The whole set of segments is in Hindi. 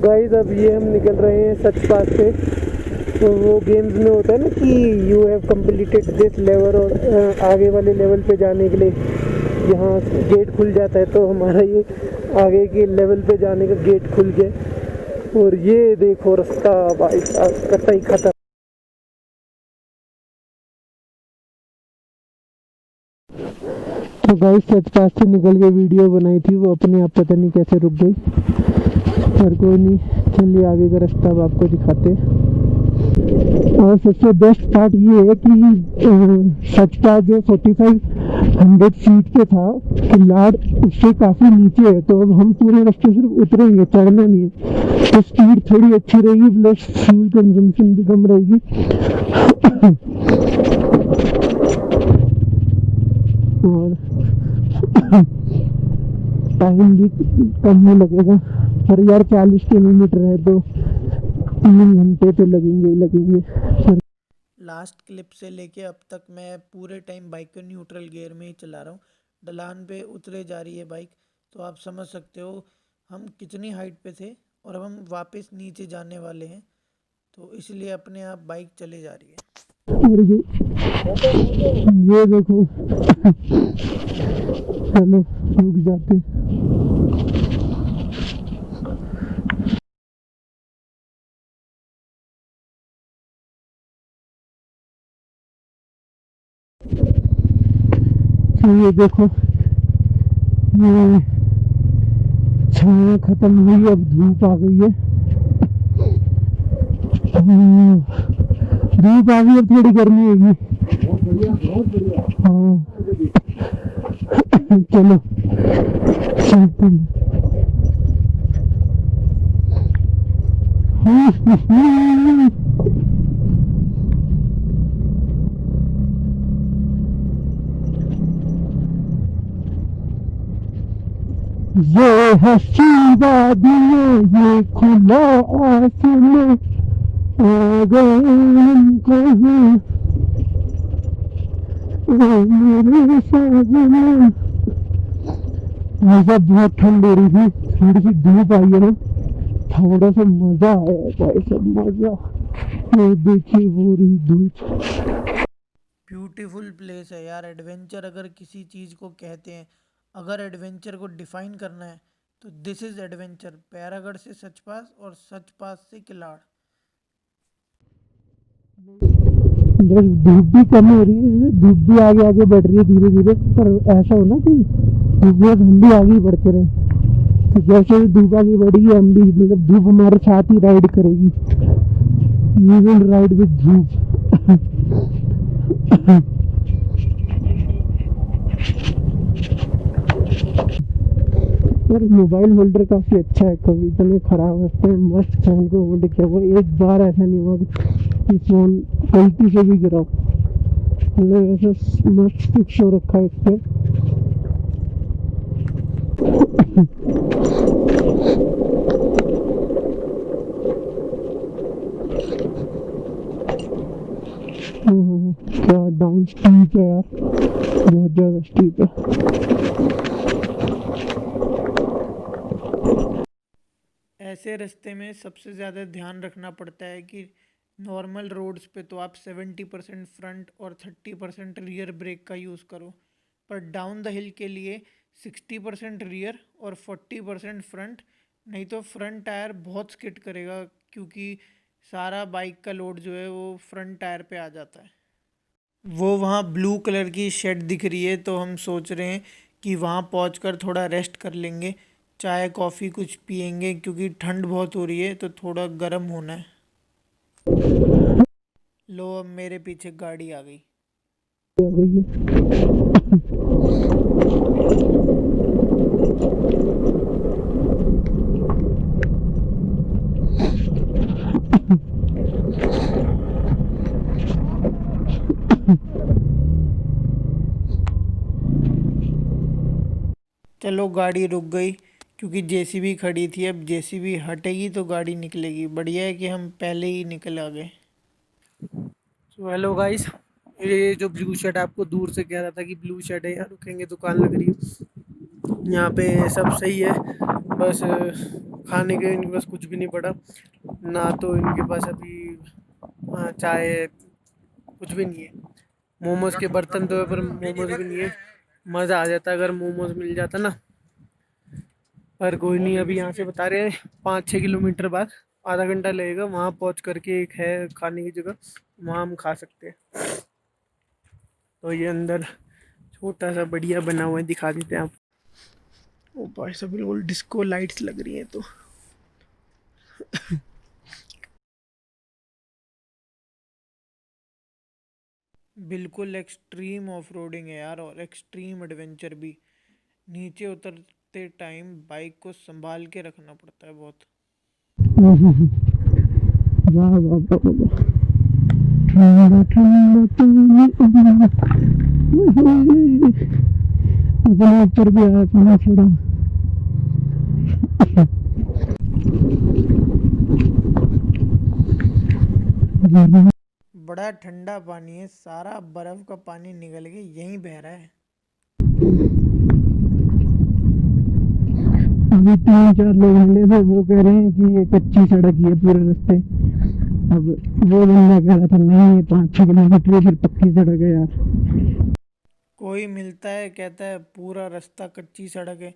गाइस अब ये हम निकल रहे हैं सच पास से। तो वो गेम्स में होता है ना कि you have completed this level, और आगे वाले लेवल पे जाने के लिए यहाँ गेट खुल जाता है। तो हमारा ये आगे के लेवल पे जाने का गेट खुल गया। और ये देखो रास्ता भाई साहब कतई खतरनाक। तो गाइस सच पास से निकल के वीडियो बनाई थी, वो अपने आप पता नहीं कैसे रुक गई, पर कोई नहीं, चलिए आगे का रास्ता अब आपको दिखाते हैं। और सबसे बेस्ट पार्ट ये है कि सच पास जो 4500 फीट पे था किलाड़, उससे काफ़ी नीचे है। तो अब हम पूरे रास्ते सिर्फ उतरेंगे, चढ़ना नहीं है। तो स्पीड थोड़ी अच्छी रहेगी, प्लस फ्यूल कंजम्पशन भी कम रहेगी। और टाइम भी कम नहीं लगेगा। पर यार 40 किलोमीटर है तो 3 घंटे तो लगेंगे ही लगेंगे। लास्ट क्लिप से लेके अब तक मैं पूरे टाइम बाइक को न्यूट्रल गियर में ही चला रहा हूँ। ढलान पे उतरे जा रही है बाइक, तो आप समझ सकते हो हम कितनी हाइट पे थे और अब हम वापस नीचे जाने वाले हैं, तो इसलिए अपने आप बाइक चले जा रही है। और ये देखो चलो रुक जाते। तो ये देखो ये छाया खत्म हुई, अब धूप आ गई है। धूप आ गई, अब थोड़ी गर्मी होगी। हाँ चलो चलते हैं। ये हसी वादियाँ, ये खुला आसमां, आ गए हम कहाँ, ओ मेरे साजना। ऐसा बहुत ठंड हो रही थी, थोड़ी सी धूप आई है ना, थोड़ा सा मजा आया भाई सब मजा। ये देखिए वो रही धूप। ब्यूटीफुल प्लेस है यार। एडवेंचर अगर किसी चीज़ को कहते हैं, अगर एडवेंचर को डिफाइन करना है तो दिस इज़ एडवेंचर। पैरागढ़ से सचपास और सचपास से किलाड़। बस धूप भी कम हो रही है, धूप भी आगे आगे बढ़ रही है धीरे धीरे। पर ऐसा हो ना कि धूप में हम भी आगे ही बढ़ते रहे। तो जैसे धूप आगे बढ़ेगी हम भी, मतलब धूप हमारे साथ ही राइड करेगी। वी विल राइड विद धूप। पर मोबाइल होल्डर काफ़ी अच्छा है, कभी इतने ख़राब होते हैं, मस्त फ़ोन को होल्ड किया हुआ। एक बार ऐसा नहीं हुआ कि फ़ोन गलती से भी गिरा, मतलब ऐसा मस्त फिक्स हो रखा है इस पर। क्या डाउन स्टीप है यार, बहुत ज़्यादा स्टीप है। ऐसे रास्ते में सबसे ज़्यादा ध्यान रखना पड़ता है कि नॉर्मल रोड्स पे तो आप 70% फ्रंट और 30% रियर ब्रेक का यूज़ करो, पर डाउन द हिल के लिए 60% रियर और 40% फ्रंट। नहीं तो फ्रंट टायर बहुत स्किड करेगा, क्योंकि सारा बाइक का लोड जो है वो फ्रंट टायर पे आ जाता है। वो वहाँ ब्लू कलर की शेड दिख रही है, तो हम सोच रहे हैं कि वहाँ पहुँचकर थोड़ा रेस्ट कर लेंगे, चाय कॉफ़ी कुछ पियेंगे, क्योंकि ठंड बहुत हो रही है तो थोड़ा गर्म होना है। लो अब मेरे पीछे गाड़ी आ गई। चलो गाड़ी रुक गई, क्योंकि जेसीबी खड़ी थी। अब जेसीबी हटेगी तो गाड़ी निकलेगी। बढ़िया है कि हम पहले ही निकल आ गए। तो हेलो गाइस, ये जो ब्लू शर्ट आपको दूर से कह रहा था कि ब्लू शर्ट है, यहाँ रुकेंगे, दुकान लग रही है, यहाँ पे सब सही है, बस खाने के इनके पास कुछ भी नहीं पड़ा, ना तो इनके पास अभी चाय कुछ भी नहीं है। मोमोज के बर्तन तो है पर मोमोज भी नहीं है। मज़ा आ जाता अगर मोमोज मिल जाता ना, पर कोई नहीं। अभी यहाँ से बता रहे हैं 5-6 किलोमीटर बाद आधा घंटा लगेगा, वहाँ पहुँच करके एक है खाने की जगह, वहाँ हम खा सकते हैं। तो ये अंदर छोटा सा बढ़िया बना हुआ है, दिखा देते हैं आप। ओ भाई सब बिल्कुल डिस्को लाइट्स लग रही हैं। तो बिल्कुल एक्सट्रीम ऑफ रोडिंग है यार, और एक्सट्रीम एडवेंचर भी। नीचे उतरते टाइम बाइक को संभाल के रखना पड़ता है बहुत। वाह वाह वाह वाह। ठंडा ठंडा पानी अपने ऊपर भी आया पानी थोड़ा। बड़ा ठंडा पानी है, सारा बर्फ का पानी निकल के यहीं बह रहा है। अभी 3-4 लोग मिले थे, वो कह रहे हैं कि ये कच्ची सड़क ही है पूरे रास्ते। अब वो बंदा कह रहा था नहीं, 5-6 किलोमीटर फिर पक्की सड़क है यार। कोई मिलता है कहता है पूरा रास्ता कच्ची सड़क है,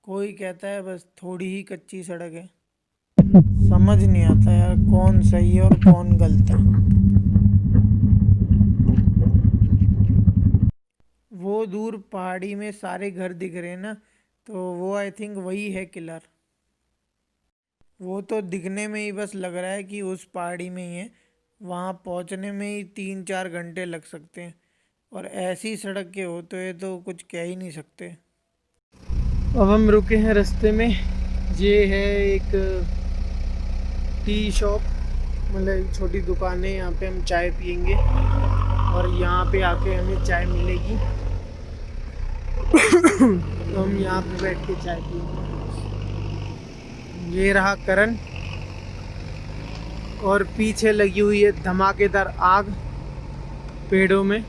कोई कहता है बस थोड़ी ही कच्ची सड़क है। समझ नहीं आता यार कौन सही है और कौन गलत है। वो दूर पहाड़ी में सारे घर दिख रहे हैं ना, तो वो आई थिंक वही है किलर। वो तो दिखने में ही बस लग रहा है कि उस पहाड़ी में ही है, वहाँ पहुँचने में ही 3-4 घंटे लग सकते हैं। और ऐसी सड़क के होते हुए तो कुछ कह ही नहीं सकते। अब हम रुके हैं रास्ते में, ये है एक टी शॉप, मतलब एक छोटी दुकान है। यहाँ पे हम चाय पियेंगे और यहाँ पे आके हमें चाय मिलेगी। तो हम यहाँ पे बैठ के चाय पियेंगे। ये रहा करण, और पीछे लगी हुई है धमाकेदार आग पेड़ों में।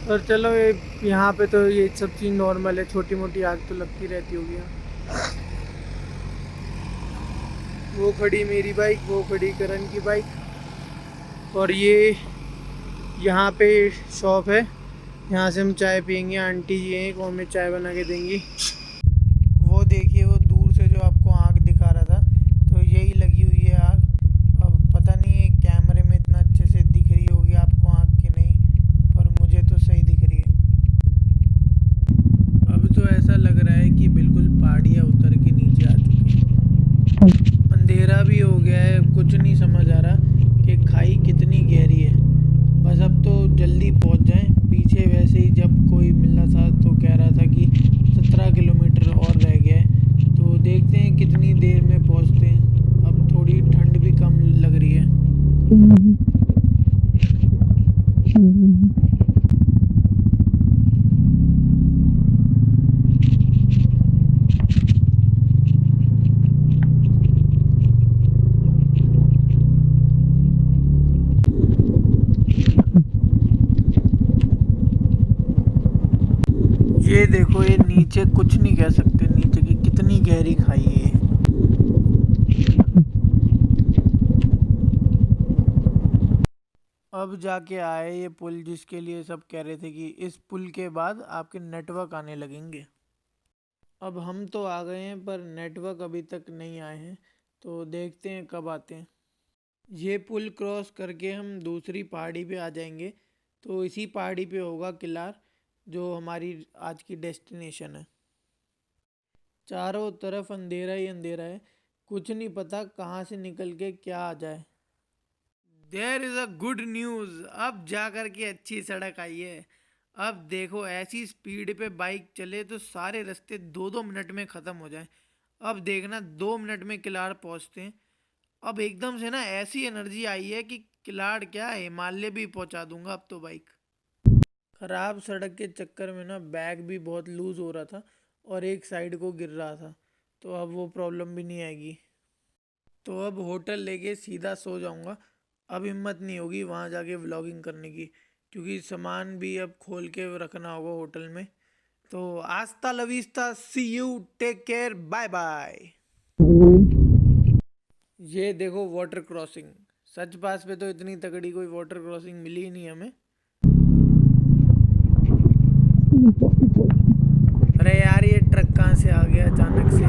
और चलो ये यहाँ पे तो ये सब चीज़ नॉर्मल है, छोटी मोटी आग तो लगती रहती होगी यहाँ। वो खड़ी मेरी बाइक, वो खड़ी करण की बाइक, और ये यहाँ पे शॉप है, यहाँ से हम चाय पियेंगे। आंटी जी हैं, वो हमें चाय बना के देंगी। वो देखिए, वो दूर से जो आपको आग दिखा रहा था, तो यही लगी हुई है आग। अब पता नहीं कैमरे में इतना अच्छे से दिख रही होगी आपको आग की नहीं, पर मुझे तो सही दिख रही है। अब तो ऐसा लग रहा है कि बिल्कुल पहाड़ियाँ उतर के नीचे आ चुकी हैं। अंधेरा भी हो गया है, कुछ नहीं समझ आ रहा कि खाई कितनी गहरी है। बस अब तो जल्दी पहुंच जाएं। पीछे वैसे ही जब कोई मिला था तो कह रहा था कि 17 किलोमीटर और रह गया है, तो देखते हैं कितनी देर में पहुंचते हैं। अब थोड़ी ठंड भी कम लग रही है। ये देखो, ये नीचे कुछ नहीं कह सकते, नीचे की कितनी गहरी खाई है ये। अब जाके आए ये पुल, जिसके लिए सब कह रहे थे कि इस पुल के बाद आपके नेटवर्क आने लगेंगे। अब हम तो आ गए हैं, पर नेटवर्क अभी तक नहीं आए हैं, तो देखते हैं कब आते हैं। ये पुल क्रॉस करके हम दूसरी पहाड़ी पे आ जाएंगे, तो इसी पहाड़ी पे होगा किलार, जो हमारी आज की डेस्टिनेशन है। चारों तरफ अंधेरा ही अंधेरा है, कुछ नहीं पता कहाँ से निकल के क्या आ जाए। There is a good news, अब जा कर के अच्छी सड़क आई है। अब देखो, ऐसी स्पीड पे बाइक चले तो सारे रास्ते 2-2 मिनट में ख़त्म हो जाए। अब देखना 2 मिनट में किलाड़ पहुंचते हैं। अब एकदम से ना ऐसी एनर्जी आई है कि किलाड़ क्या, हिमालय भी पहुंचा दूंगा अब तो बाइक। ख़राब सड़क के चक्कर में ना बैग भी बहुत लूज़ हो रहा था और एक साइड को गिर रहा था, तो अब वो प्रॉब्लम भी नहीं आएगी। तो अब होटल लेके सीधा सो जाऊंगा। अब हिम्मत नहीं होगी वहाँ जाके व्लॉगिंग करने की, क्योंकि सामान भी अब खोल के रखना होगा होटल में। तो hasta la vista, see you, take care, bye bye. ये देखो वाटर क्रॉसिंग, सच पास पे तो इतनी तगड़ी कोई वाटर क्रॉसिंग मिली ही नहीं हमें। अरे यार ये ट्रक कहाँ से आ गया अचानक से।